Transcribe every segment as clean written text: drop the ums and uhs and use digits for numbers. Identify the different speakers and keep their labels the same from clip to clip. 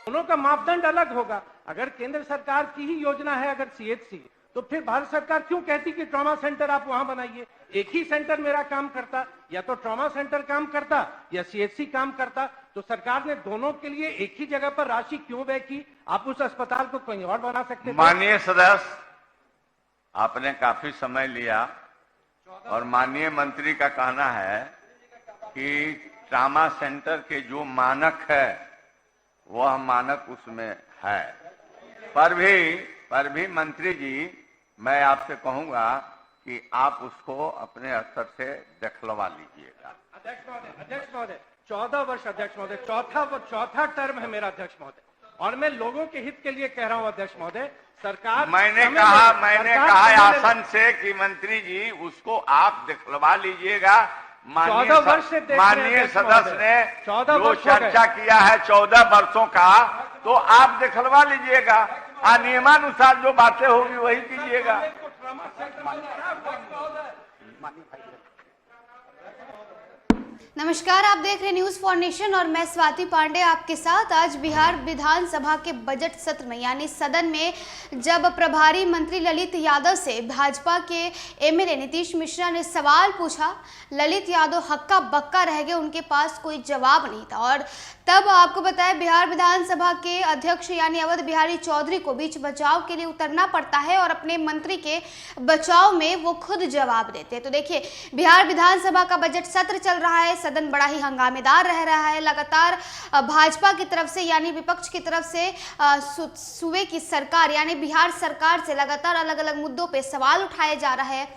Speaker 1: दोनों का मापदंड अलग होगा। अगर केंद्र सरकार की ही योजना है अगर सीएचसी, तो फिर भारत सरकार क्यों कहती कि ट्रॉमा सेंटर आप वहां बनाइए? एक ही सेंटर मेरा काम करता, या तो ट्रॉमा सेंटर काम करता या सीएचसी काम करता। तो सरकार ने दोनों के लिए एक ही जगह पर राशि क्यों व्यय की? आप उस अस्पताल को कहीं और बना सकते थे।
Speaker 2: माननीय सदस्य, आपने काफी समय लिया और माननीय मंत्री का कहना है कि ट्रॉमा सेंटर के जो मानक है वह मानक उसमें है। पर भी मंत्री जी, मैं आपसे कहूंगा कि आप उसको अपने स्तर से दिखलवा लीजिएगा।
Speaker 1: अध्यक्ष महोदय 14 वर्ष अध्यक्ष महोदय, चौथा टर्म है मेरा अध्यक्ष महोदय, और मैं लोगों के हित के लिए कह रहा हूं अध्यक्ष महोदय। सरकार
Speaker 2: मैंने कहा आसन से कि मंत्री जी उसको आप दिखलवा लीजिएगा।
Speaker 1: 14 वर्ष से
Speaker 2: माननीय सदस्य ने जो चर्चा किया है 14 वर्षों का, तो आप दिखलवा लीजिएगा। नियमानुसार जो बातें होगी वही कीजिएगा।
Speaker 3: नमस्कार, आप देख रहे न्यूज फॉर नेशन और मैं स्वाति पांडे आपके साथ। आज बिहार विधानसभा के बजट सत्र में यानी सदन में जब प्रभारी मंत्री ललित यादव से भाजपा के एमएलए नीतीश मिश्रा ने सवाल पूछा, ललित यादव हक्का बक्का रह गए, उनके पास कोई जवाब नहीं था। और तब आपको बताया बिहार विधानसभा के अध्यक्ष यानी अवध बिहारी चौधरी को बीच बचाव के लिए उतरना पड़ता है और अपने मंत्री के बचाव में वो खुद जवाब देते हैं। तो देखिए, बिहार विधानसभा का बजट सत्र चल रहा है, सदन बड़ा ही हंगामेदार रह रहा है। लगातार भाजपा की तरफ से यानी विपक्ष की तरफ से सूबे की सरकार यानी बिहार सरकार से लगातार अलग अलग मुद्दों पे सवाल उठाए जा रहा है।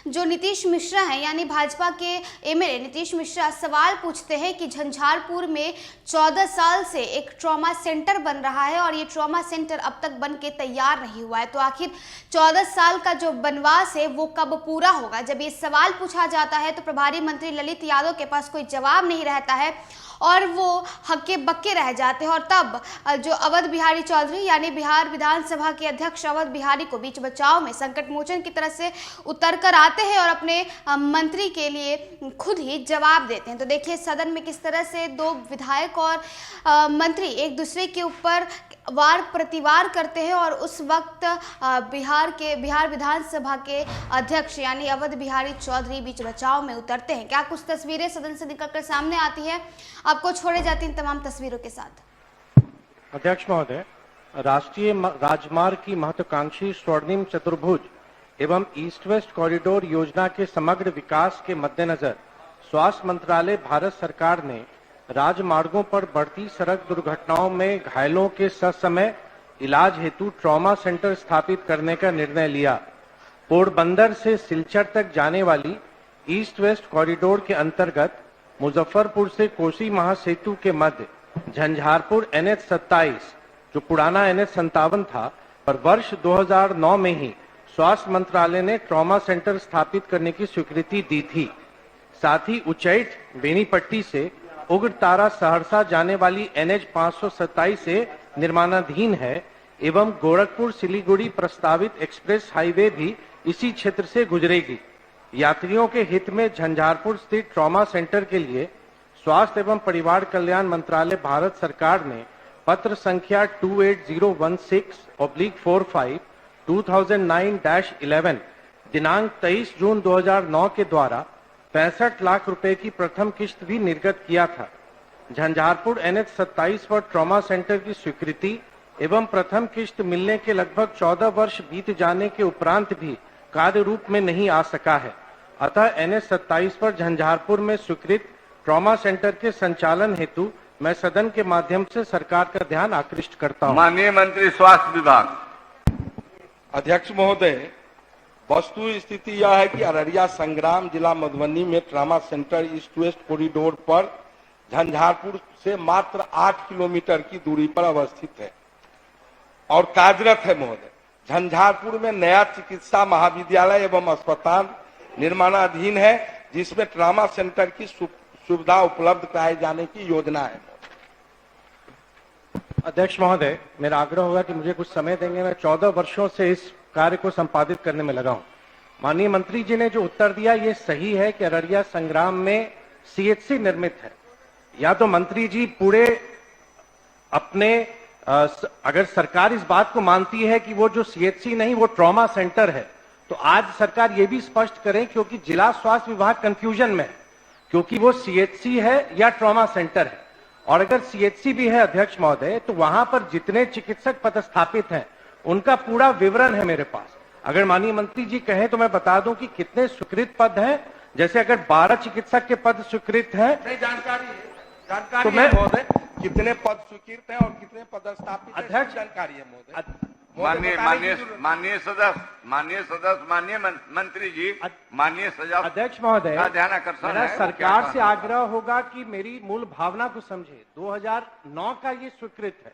Speaker 3: जो नीतीश मिश्रा हैं यानी भाजपा के एमएलए नीतीश मिश्रा सवाल पूछते हैं कि झंझारपुर में 14 साल से एक ट्रॉमा सेंटर बन रहा है और ये ट्रॉमा सेंटर अब तक बन के तैयार नहीं हुआ है, तो आखिर 14 साल का जो बनवास है वो कब पूरा होगा? जब ये सवाल पूछा जाता है तो प्रभारी मंत्री ललित यादव के पास कोई जवाब नहीं रहता है और वो हक्के बक्के रह जाते हैं। और तब जो अवध बिहारी चौधरी यानी बिहार विधानसभा के अध्यक्ष अवध बिहारी को बीच बचाव में संकट मोचन की तरह से उतर कर आते हैं और अपने मंत्री के लिए खुद ही जवाब देते हैं। तो देखिए सदन में किस तरह से दो विधायक और मंत्री एक दूसरे के ऊपर वार प्रतिवार करते हैं और उस वक्त बिहार विधानसभा के अध्यक्ष यानी अवध बिहारी चौधरी बीच बचाव में उतरते हैं। क्या कुछ तस्वीरें सदन से निकलकर सामने आती है, आपको छोड़े जाती इन तमाम तस्वीरों के साथ।
Speaker 1: अध्यक्ष महोदय, राष्ट्रीय राजमार्ग की महत्वाकांक्षी स्वर्णिम चतुर्भुज एवं ईस्ट वेस्ट कॉरिडोर योजना के समग्र विकास के मद्देनजर स्वास्थ्य मंत्रालय भारत सरकार ने राजमार्गों पर बढ़ती सड़क दुर्घटनाओं में घायलों के ससमय इलाज हेतु ट्रॉमा सेंटर स्थापित करने का निर्णय लिया। पोरबंदर से सिलचर तक जाने वाली ईस्ट वेस्ट कॉरिडोर के अंतर्गत मुजफ्फरपुर से कोसी महासेतु के मध्य झंझारपुर NH 27 जो पुराना NH 57 था, पर वर्ष 2009 में ही स्वास्थ्य मंत्रालय ने ट्रॉमा सेंटर स्थापित करने की स्वीकृति दी थी। साथ ही उच्चैठ बेनीपट्टी से उग्रतारा सहरसा जाने वाली NH 527 से निर्माणाधीन है एवं गोरखपुर सिलीगुड़ी प्रस्तावित एक्सप्रेस हाईवे भी इसी क्षेत्र से गुजरेगी। यात्रियों के हित में झंझारपुर स्थित ट्रॉमा सेंटर के लिए स्वास्थ्य एवं परिवार कल्याण मंत्रालय भारत सरकार ने पत्र संख्या 28016/45 2009-11 दिनांक 23 जून 2009 के द्वारा 65 लाख रुपए की प्रथम किस्त भी निर्गत किया था। झंझारपुर NH 27 पर ट्रॉमा सेंटर की स्वीकृति एवं प्रथम किस्त मिलने के लगभग 14 वर्ष बीत जाने के उपरांत भी कार्य रूप में नहीं आ सका है। अतः NH 27 पर झंझारपुर में स्वीकृत ट्रॉमा सेंटर के संचालन हेतु मैं सदन के माध्यम से सरकार का ध्यान आकृष्ट करता हूं।
Speaker 2: माननीय मंत्री स्वास्थ्य विभाग।
Speaker 4: अध्यक्ष महोदय, वस्तु स्थिति यह है कि अररिया संग्राम जिला मधुबनी में trauma centre east west corridor पर झंझारपुर से मात्र 8 किलोमीटर की दूरी पर अवस्थित है और कार्यरत है। महोदय, झंझारपुर में नया चिकित्सा महाविद्यालय एवं अस्पताल निर्माणाधीन है जिसमें ट्रॉमा सेंटर की सुविधा उपलब्ध कराए जाने की योजना है।
Speaker 1: अध्यक्ष महोदय, मेरा आग्रह होगा कि मुझे कुछ समय देंगे। मैं 14 वर्षों से इस कार्य को संपादित करने में लगा हूं। माननीय मंत्री जी ने जो उत्तर दिया ये सही है कि अररिया संग्राम में CHC निर्मित है। या तो मंत्री जी पूरे अपने अगर सरकार इस बात को मानती है कि वो जो सीएचसी नहीं वो ट्रॉमा सेंटर है, तो आज सरकार ये भी स्पष्ट करें, क्योंकि जिला स्वास्थ्य विभाग कंफ्यूजन में है, क्योंकि वो सीएचसी है या ट्रॉमा सेंटर है। और अगर सीएचसी भी है अध्यक्ष महोदय, तो वहां पर जितने चिकित्सक पदस्थापित हैं उनका पूरा विवरण है मेरे पास। अगर माननीय मंत्री जी कहें तो मैं बता दूं कि कितने स्वीकृत पद हैं। जैसे अगर 12 चिकित्सक के पद स्वीकृत हैं,
Speaker 4: नहीं, जानकारी
Speaker 1: तो मैं
Speaker 4: महोदय कितने पद स्वीकृत हैं और कितने पदस्थापित हैं,
Speaker 1: अध्यक्ष
Speaker 4: जानकारी है महोदय।
Speaker 2: माननीय सदस्य, माननीय मंत्री जी, माननीय सदस्य,
Speaker 1: अध्यक्ष महोदय,
Speaker 2: का ध्यान आकर्षण
Speaker 1: मेरा
Speaker 2: है,
Speaker 1: सरकार से आग्रह होगा कि मेरी मूल भावना को समझे। 2009 का ये स्वीकृत है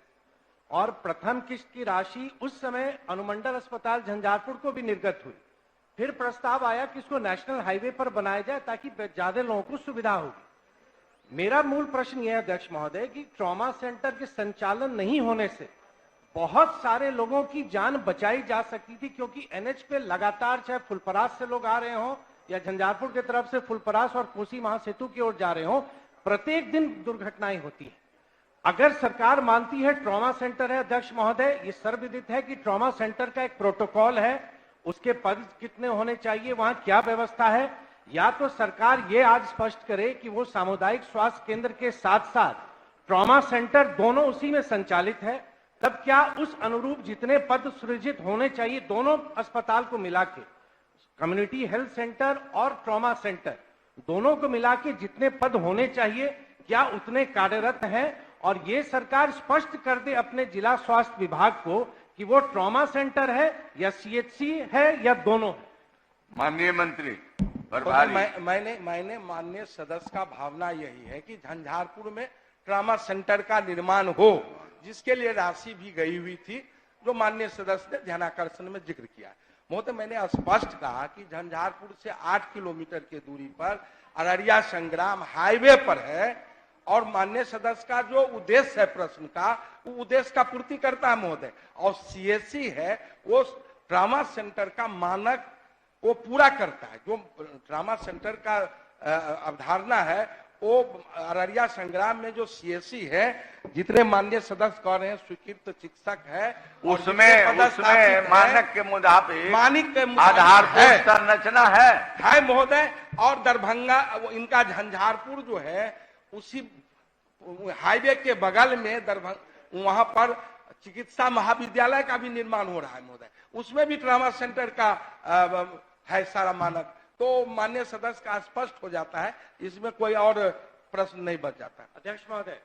Speaker 1: और प्रथम किस्त की राशि उस समय अनुमंडल अस्पताल झंझारपुर को भी निर्गत हुई। फिर प्रस्ताव आया कि इसको नेशनल हाईवे पर बनाया जाए ताकि ज्यादा लोगों को सुविधा होगी। मेरा मूल प्रश्न यह है अध्यक्ष महोदय कि ट्रॉमा सेंटर के संचालन नहीं होने से बहुत सारे लोगों की जान बचाई जा सकती थी, क्योंकि एनएच पे लगातार चाहे फुलपरास से लोग आ रहे हो या झंझारपुर की तरफ से फुलपरास और कोसी महासेतु की ओर जा रहे हो, प्रत्येक दिन दुर्घटनाएं होती है। अगर सरकार मानती है ट्रॉमा सेंटर है अध्यक्ष महोदय, ये सर्वविदित है कि ट्रॉमा सेंटर का एक प्रोटोकॉल है, उसके पद कितने होने चाहिए, वहां क्या व्यवस्था है, या तो सरकार ये आज स्पष्ट करे कि वो सामुदायिक स्वास्थ्य केंद्र के साथ साथ ट्रॉमा सेंटर दोनों उसी में संचालित है। तब क्या उस अनुरूप जितने पद सृजित होने चाहिए दोनों अस्पताल को मिला के, कम्युनिटी हेल्थ सेंटर और ट्रॉमा सेंटर दोनों को मिला के जितने पद होने चाहिए, क्या उतने कार्यरत हैं? और ये सरकार स्पष्ट कर दे अपने जिला स्वास्थ्य विभाग को कि वो ट्रॉमा सेंटर है या सीएचसी है या दोनों है।
Speaker 2: माननीय मंत्री
Speaker 4: मैंने माननीय सदस्य का भावना यही है कि झंझारपुर में ट्रॉमा सेंटर का निर्माण हो, जिसके लिए राशि भी गई हुई थी, जो माननीय सदस्य ने ध्यानाकर्षण में जिक्र किया। महोदय, मैंने स्पष्ट कहा कि झंझारपुर से 8 किलोमीटर की दूरी पर अररिया संग्राम हाईवे पर है, और माननीय सदस्य का जो उद्देश्य है प्रश्न का, वो उद्देश्य का पूर्ति करता है महोदय। और सीएचसी है वो ट्रॉमा सेंटर का मानक वो पूरा करता है। जो ट्रॉमा सेंटर का अवधारणा है वो अररिया संग्राम में जो सीएचसी है, जितने माननीय सदस्य कह रहे हैं स्वीकृत चिकित्सक है,
Speaker 2: उसमें मानक के मुताबिक आधारभूत संरचना
Speaker 4: है महोदय। और दरभंगा इनका झंझारपुर जो है उसी हाईवे के बगल में वहां पर चिकित्सा महाविद्यालय का भी निर्माण हो रहा है महोदय, उसमें भी ट्रॉमा सेंटर का है सारा मानक। तो माननीय सदस्य का स्पष्ट हो जाता है, इसमें कोई और प्रश्न नहीं बच जाता।
Speaker 1: अध्यक्ष महोदय,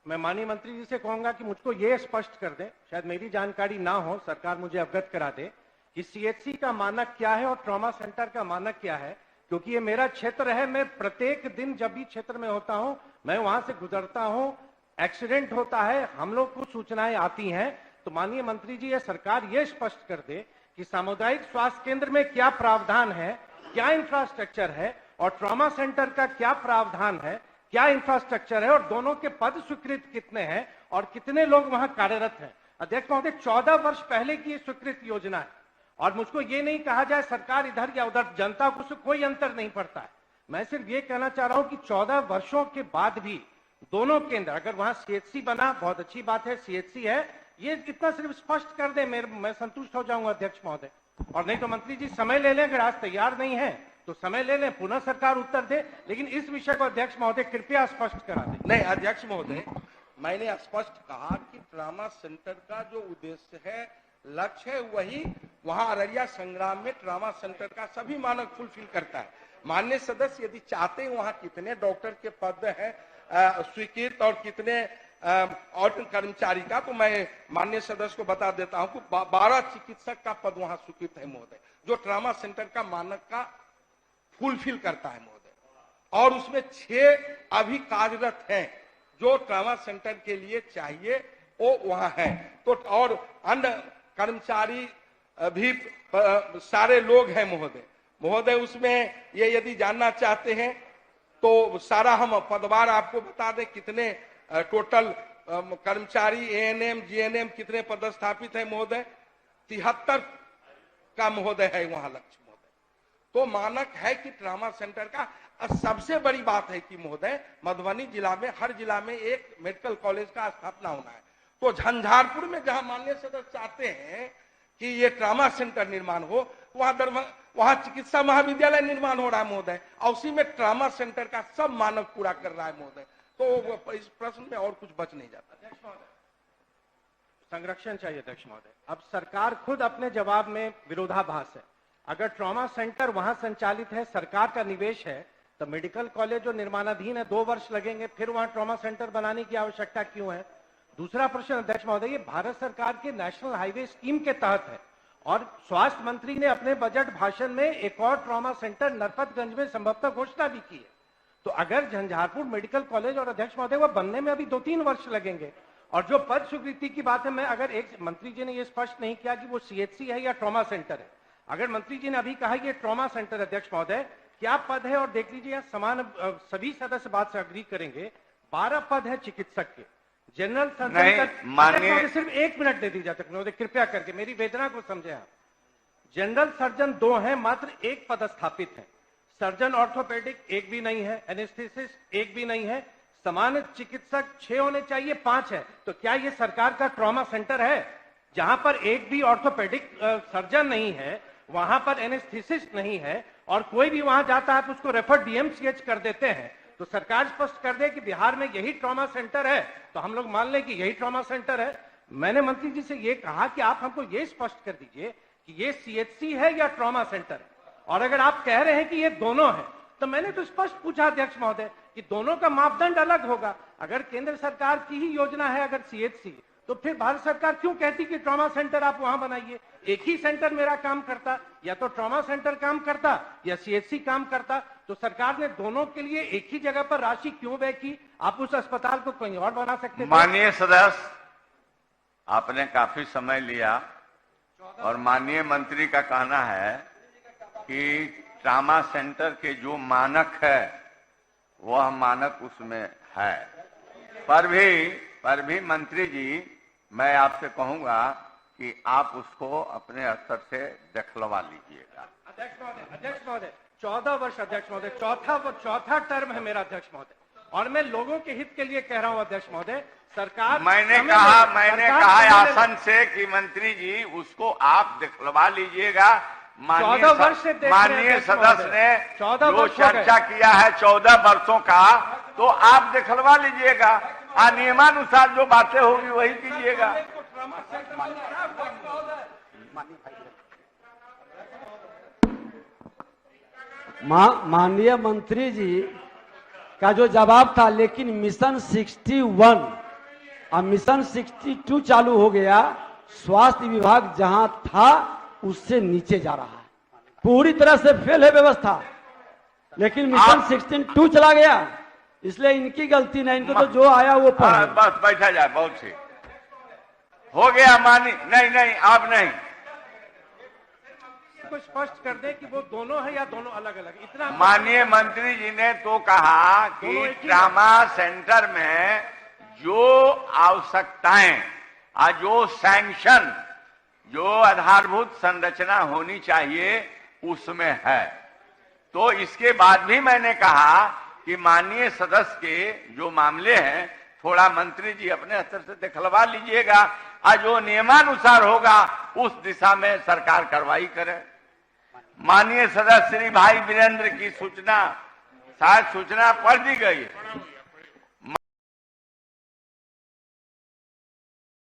Speaker 1: मैं माननीय मंत्री जी से कहूंगा कि मुझको ये स्पष्ट कर दें, शायद मेरी जानकारी ना हो, सरकार मुझे अवगत करा दे कि सीएचसी का मानक क्या है और ट्रॉमा सेंटर का मानक क्या है, क्योंकि ये मेरा क्षेत्र है। मैं प्रत्येक दिन जब भी क्षेत्र में होता हूं, मैं वहां से गुजरता हूं, एक्सीडेंट होता है, हम लोग को सूचनाएं आती हैं। तो माननीय मंत्री जी, ये सरकार ये स्पष्ट कर दे कि सामुदायिक स्वास्थ्य केंद्र में क्या प्रावधान है, क्या इंफ्रास्ट्रक्चर है, और ट्रॉमा सेंटर का क्या प्रावधान है, क्या इंफ्रास्ट्रक्चर है, और दोनों के पद स्वीकृत कितने हैं और कितने लोग वहां कार्यरत हैं। अध्यक्ष महोदय, 14 वर्ष पहले की स्वीकृत योजना है, और मुझको ये नहीं कहा जाए सरकार इधर या उधर, जनता को उससे कोई अंतर नहीं पड़ता है। मैं सिर्फ ये कहना चाह रहा हूं कि 14 वर्षों के बाद भी दोनों केंद्र, अगर वहां सीएचसी बना बहुत अच्छी बात है, सीएचसी है, ये इतना सिर्फ स्पष्ट कर दे, मैं संतुष्ट हो जाऊंगा अध्यक्ष महोदय। और नहीं तो मंत्री जी समय ले लें, अगर आज तैयार नहीं है तो समय ले लें, पुनः सरकार उत्तर दे, लेकिन इस विषय को अध्यक्ष महोदय कृपया स्पष्ट करा दें।
Speaker 4: नहीं अध्यक्ष महोदय, मैंने स्पष्ट कहा कि ट्रॉमा सेंटर का जो उद्देश्य है, लक्ष्य है, वही वहां अररिया संग्राम में ट्रॉमा सेंटर का सभी मानक फुलफिल करता है। माननीय सदस्य यदि चाहते हैं वहां कितने डॉक्टर के पद हैं स्वीकृत और कितने और कर्मचारी का, तो मैं माननीय सदस्य को बता देता हूं कि 12 चिकित्सक का पद वहां स्वीकृत है महोदय, जो ट्रॉमा सेंटर का मानक का फुलफिल करता है महोदय। और उसमें 6 अभी कार्यरत हैं जो ट्रॉमा सेंटर के लिए चाहिए, वो वहां है। तो और अन्य कर्मचारी भी सारे लोग हैं महोदय। उसमें ये यदि जानना चाहते हैं तो सारा हम पदवार आपको बता दें, कितने टोटल कर्मचारी एएनएम जीएनएम कितने पदस्थापित है महोदय। 73 का महोदय है वहां लक्ष्य महोदय। तो मानक है कि ट्रॉमा सेंटर का सबसे बड़ी बात है कि महोदय मधुबनी जिला में हर जिला में एक मेडिकल कॉलेज का स्थापना होना है। तो झंझारपुर में जहां माननीय सदस्य चाहते हैं कि ये ट्रामा सेंटर निर्माण हो, वहां चिकित्सा महाविद्यालय निर्माण हो रहा है महोदय, और उसी में ट्रामा सेंटर का सब मानक पूरा कर रहा है महोदय। तो इस प्रश्न में और कुछ बच नहीं जाता।
Speaker 1: संरक्षण चाहिए अध्यक्ष महोदय। अब सरकार खुद अपने जवाब में विरोधाभास है। अगर ट्रॉमा सेंटर वहां संचालित है, सरकार का निवेश है, तो मेडिकल कॉलेज जो निर्माणाधीन है 2 वर्ष लगेंगे, फिर वहां ट्रॉमा सेंटर बनाने की आवश्यकता क्यों है? दूसरा प्रश्न अध्यक्ष महोदय, ये भारत सरकार के नेशनल हाईवे स्कीम के तहत है और स्वास्थ्य मंत्री ने अपने बजट भाषण में एक और ट्रॉमा सेंटर नरपतगंज में संभवतः घोषणा भी की है। तो अगर झंझारपुर मेडिकल कॉलेज और अध्यक्ष महोदय वो बनने में अभी 2-3 वर्ष लगेंगे, और जो पद स्वीकृति की बात है, मैं अगर एक मंत्री जी ने ये स्पष्ट नहीं किया कि वो सीएचसी है या ट्रॉमा सेंटर है। अगर मंत्री जी ने अभी कहा ये ट्रॉमा सेंटर अध्यक्ष महोदय क्या पद है, और देख लीजिए समान सभी सदस्य बात से अग्री करेंगे, 12 पद है चिकित्सक के, जनरल सर्जन सिर्फ 1 मिनट दे दीजिए महोदय कृपया करके, मेरी वेदना को समझे आप। जनरल सर्जन 2 हैं, मात्र 1 पद स्थापित है। सर्जन ऑर्थोपेडिक 1 भी नहीं है, एनेस्थेसिस्ट 1 भी नहीं है, सामान्य चिकित्सक 6 होने चाहिए, 5 है। तो क्या ये सरकार का ट्रॉमा सेंटर है जहां पर 1 भी ऑर्थोपेडिक सर्जन नहीं है, वहां पर एनेस्थेसिस्ट नहीं है, और कोई भी वहां जाता है तो उसको रेफर डीएमसीएच कर देते हैं? तो सरकार स्पष्ट कर दे कि बिहार में यही ट्रॉमा सेंटर है, तो हम लोग मान लें कि यही ट्रॉमा सेंटर है। मैंने मंत्री जी से ये कहा कि आप हमको ये स्पष्ट कर दीजिए कि ये सीएचसी है या ट्रॉमा सेंटर है, और अगर आप कह रहे हैं कि ये दोनों है, तो मैंने तो स्पष्ट पूछा अध्यक्ष महोदय कि दोनों का मापदंड अलग होगा। अगर केंद्र सरकार की ही योजना है अगर सीएचसी, तो फिर भारत सरकार क्यों कहती कि ट्रॉमा सेंटर आप वहां बनाइए? एक ही सेंटर मेरा काम करता, या तो ट्रॉमा सेंटर काम करता या सीएचसी काम करता। तो सरकार ने दोनों के लिए एक ही जगह पर राशि क्यों व्यय की? आप उस अस्पताल को कहीं और बना सकते थे।
Speaker 2: माननीय सदस्य, आपने काफी समय लिया और माननीय मंत्री का कहना है कि ट्रामा सेंटर के जो मानक है वह मानक उसमें है। पर भी मंत्री जी, मैं आपसे कहूंगा कि आप उसको अपने स्तर से दिखलवा लीजिएगा।
Speaker 1: अध्यक्ष महोदय 14 वर्ष अध्यक्ष महोदय, चौथा टर्म है मेरा अध्यक्ष महोदय, और मैं लोगों के हित के लिए कह रहा हूं अध्यक्ष महोदय। सरकार
Speaker 2: मैंने कहा आसन से कि मंत्री जी उसको आप दिखलवा लीजिएगा।
Speaker 1: 14 वर्ष से
Speaker 2: माननीय सदस्य ने जो चर्चा किया है 14 वर्षों का, तो आप दिखलवा लीजिएगा। नियमानुसार जो बातें होगी वही कीजिएगा।
Speaker 5: माननीय मंत्री जी का जो जवाब था, लेकिन मिशन 61 और मिशन 62 चालू हो गया। स्वास्थ्य विभाग जहां था उससे नीचे जा रहा है, पूरी तरह से फेल है व्यवस्था। लेकिन मिशन 62 चला गया, इसलिए इनकी गलती नहीं, इनको तो जो आया वो पढ़ा।
Speaker 2: बस बैठा जाए, बहुत सी हो गया। नहीं आप नहीं
Speaker 1: कुछ स्पष्ट कर दे कि वो दोनों है या दोनों अलग अलग। इतना
Speaker 2: माननीय मंत्री जी ने तो कहा कि ट्रामा सेंटर में जो आवश्यकताएं और जो सैंक्शन, जो आधारभूत संरचना होनी चाहिए उसमें है। तो इसके बाद भी मैंने कहा कि माननीय सदस्य के जो मामले हैं थोड़ा मंत्री जी अपने स्तर से दिखलवा लीजिएगा, और जो नियमानुसार होगा उस दिशा में सरकार कार्रवाई करे। माननीय सदस्य श्री भाई वीरेंद्र की सूचना, शायद सूचना पढ़ दी गई है।